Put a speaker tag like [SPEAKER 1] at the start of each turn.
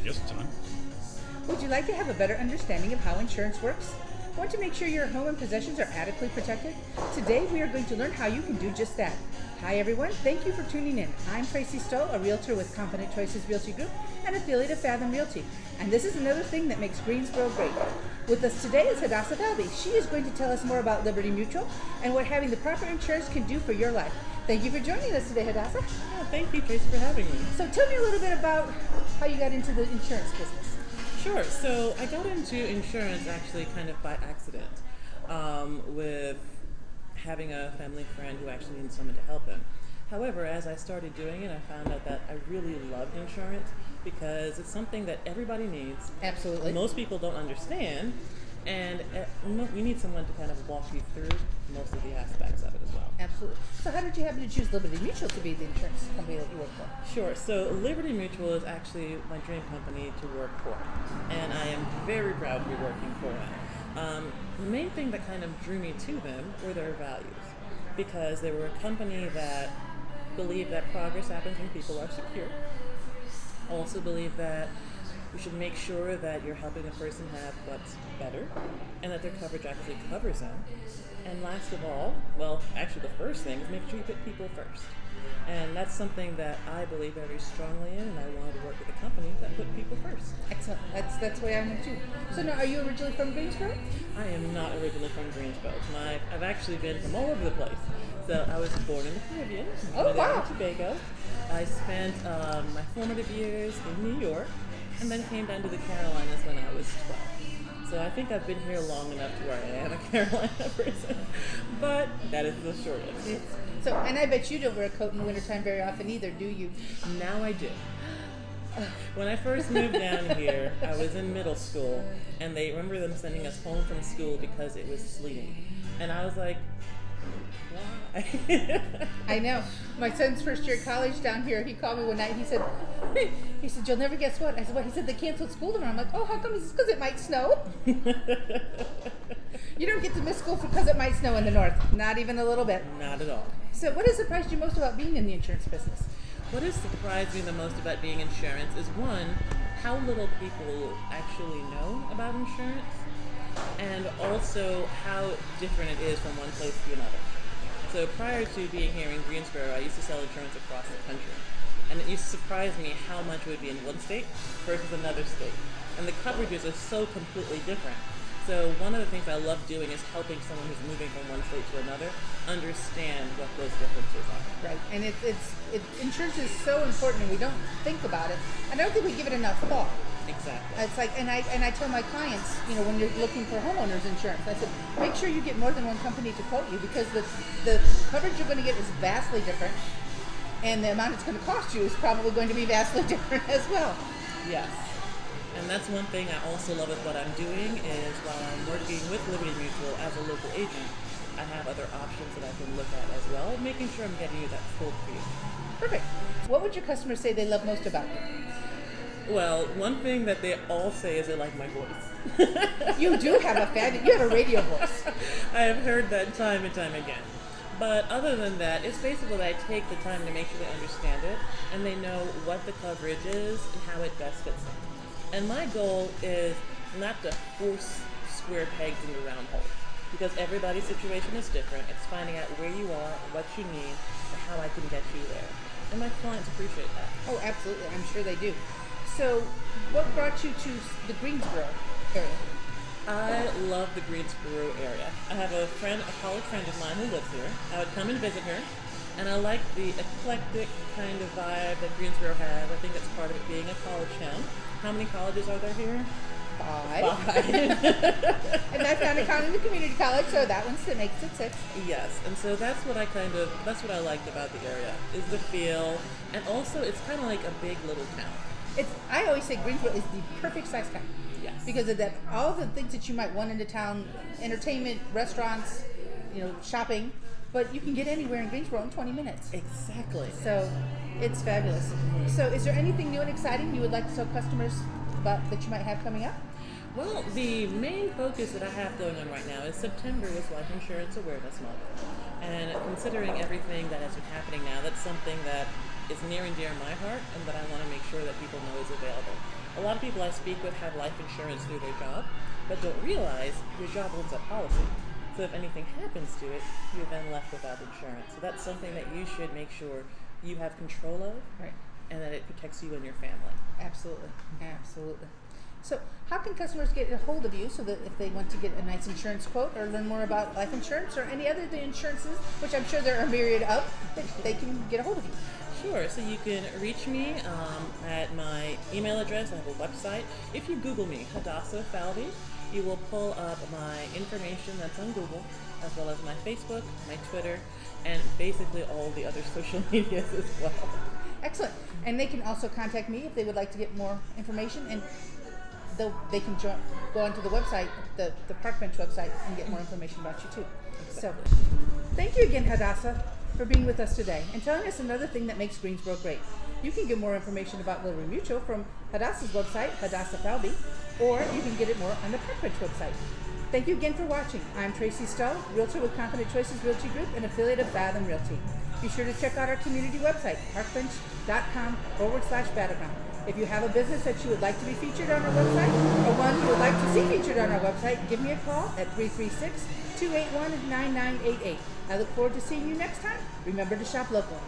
[SPEAKER 1] Yes, it's on.
[SPEAKER 2] Would you like to have a better understanding of how insurance works? Want to make sure your home and possessions are adequately protected? Today we are going to learn how you can do just that. Hi everyone, thank you for tuning in. I'm Tracy Stowe, a realtor with Confident Choices Realty Group, an affiliate of Fathom Realty. And this is another thing that makes Greensboro great. With us today is Hadassah Falby. She is going to tell us more about Liberty Mutual and what having the proper insurance can do for your life. Thank you for joining us today, Hadassah.
[SPEAKER 3] Yeah, thank you, Tracy, for having me.
[SPEAKER 2] So tell me a little bit about how you got into the insurance business.
[SPEAKER 3] Sure. So I got into insurance actually kind of by accident, with having a family friend who actually needed someone to help him. However, as I started doing it, I found out that I really loved insurance because it's something that everybody needs.
[SPEAKER 2] Absolutely.
[SPEAKER 3] Most people don't understand, and you need someone to kind of walk you through most of the aspects of it as well.
[SPEAKER 2] Absolutely. So how did you happen to choose Liberty Mutual to be the insurance company that you work for?
[SPEAKER 3] Sure. So Liberty Mutual is actually my dream company to work for, and I am very proud to be working for them. The main thing that kind of drew me to them were their values, because they were a company that believed that progress happens when people are secure. Also believe that you should make sure that you're helping a person have what's better, and that their coverage actually covers them. And last of all, well, actually the first thing is make sure you put people first. And that's something that I believe very strongly in, and I wanted to work with a company that put people first.
[SPEAKER 2] Excellent. That's the way I am too. So now, are you originally from Greensboro?
[SPEAKER 3] I am not originally from Greensboro. I've actually been from all over the place. So I was born in the Caribbean.
[SPEAKER 2] Oh, wow.
[SPEAKER 3] In Tobago. I spent my formative years in New York, and then came down to the Carolinas when I was 12. So I think I've been here long enough to where I am a Carolina person. But that is the shortest.
[SPEAKER 2] So, and I bet you don't wear a coat in the wintertime very often either, do you?
[SPEAKER 3] Now I do. When I first moved down here, I was in middle school, and they remember them sending us home from school because it was sleeting. And I was like, why?
[SPEAKER 2] I know. My son's first year at college down here, he called me one night, he said, you'll never guess what? I said, what? He said, they canceled school tomorrow. I'm like, oh, how come? He says, because it might snow. You don't get to miss school because it might snow in the north. Not even a little bit.
[SPEAKER 3] Not at all.
[SPEAKER 2] So what has surprised you most about being in the insurance business?
[SPEAKER 3] What has surprised me the most about being insurance is, one, how little people actually know about insurance, and also how different it is from one place to another. So prior to being here in Greensboro, I used to sell insurance across the country. And it used to surprise me how much would be in one state versus another state. And the coverages are so completely different. So one of the things I love doing is helping someone who's moving from one state to another understand what those differences are.
[SPEAKER 2] Right, and insurance is so important, and we don't think about it. And I don't think we give it enough thought.
[SPEAKER 3] Exactly.
[SPEAKER 2] It's like, and I tell my clients, when you're looking for homeowners insurance, I said, make sure you get more than one company to quote you, because the coverage you're going to get is vastly different, and the amount it's going to cost you is probably going to be vastly different as well.
[SPEAKER 3] Yes. And that's one thing I also love with what I'm doing is, while I'm working with Liberty Mutual as a local agent, I have other options that I can look at as well, making sure I'm getting you that full view.
[SPEAKER 2] Perfect. What would your customers say they love most about you?
[SPEAKER 3] Well, one thing that they all say is they like my voice.
[SPEAKER 2] You do have you have a radio voice.
[SPEAKER 3] I have heard that time and time again. But other than that, it's basically that I take the time to make sure they understand it, and they know what the coverage is and how it best fits them. And my goal is not to force square pegs into round holes, because everybody's situation is different. It's finding out where you are, what you need, and how I can get you there. And my clients appreciate that.
[SPEAKER 2] Oh, absolutely. I'm sure they do. So what brought you to the Greensboro area?
[SPEAKER 3] I love the Greensboro area. I have a college friend of mine who lives here. I would come and visit her, and I like the eclectic kind of vibe that Greensboro has. I think that's part of it being a college town. How many colleges are there here?
[SPEAKER 2] 5. And that's not counting the community college, so that one still makes it 6.
[SPEAKER 3] Yes, and so that's what I liked about the area, is the feel, and also it's kind of like a big little town.
[SPEAKER 2] I always say Greensboro is the perfect size town.
[SPEAKER 3] Yes.
[SPEAKER 2] Because of that, all the things that you might want into town, entertainment, restaurants, shopping, but you can get anywhere in Greensboro in 20 minutes.
[SPEAKER 3] Exactly.
[SPEAKER 2] So it's fabulous. Mm-hmm. So is there anything new and exciting you would like to tell customers about that you might have coming up?
[SPEAKER 3] Well, the main focus that I have going on right now is September is Life Insurance Awareness Month. And considering everything that has been happening now, that's something that is near and dear to my heart and that I want to make sure that people know is available. A lot of people I speak with have life insurance through their job, but don't realize your job owns that policy. So if anything happens to it, you're then left without insurance. So that's something that you should make sure you have control of,
[SPEAKER 2] Right.
[SPEAKER 3] and that it protects you and your family.
[SPEAKER 2] Absolutely. Absolutely. So how can customers get a hold of you so that if they want to get a nice insurance quote or learn more about life insurance or any other insurances, which I'm sure there are a myriad of, that they can get a hold of you?
[SPEAKER 3] Sure, so you can reach me at my email address. I have a website. If you Google me, Hadassah Falby, you will pull up my information that's on Google, as well as my Facebook, my Twitter, and basically all the other social medias as well.
[SPEAKER 2] Excellent. And they can also contact me if they would like to get more information, and they can go onto the website, the Park Bench website, and get more information about you too.
[SPEAKER 3] Exactly.
[SPEAKER 2] So, thank you again, Hadassah, for being with us today and telling us another thing that makes Greensboro great. You can get more information about Liberty Mutual from Hadassah's website, Hadassah Falby, or you can get it more on the Park Bench website. Thank you again for watching. I'm Tracy Stowe, Realtor with Confident Choices Realty Group, an affiliate of Fathom Realty. Be sure to check out our community website, parkbench.com/battleground. If you have a business that you would like to be featured on our website, or one you would like to see featured on our website, give me a call at 336-281-9988. I look forward to seeing you next time. Remember to shop local.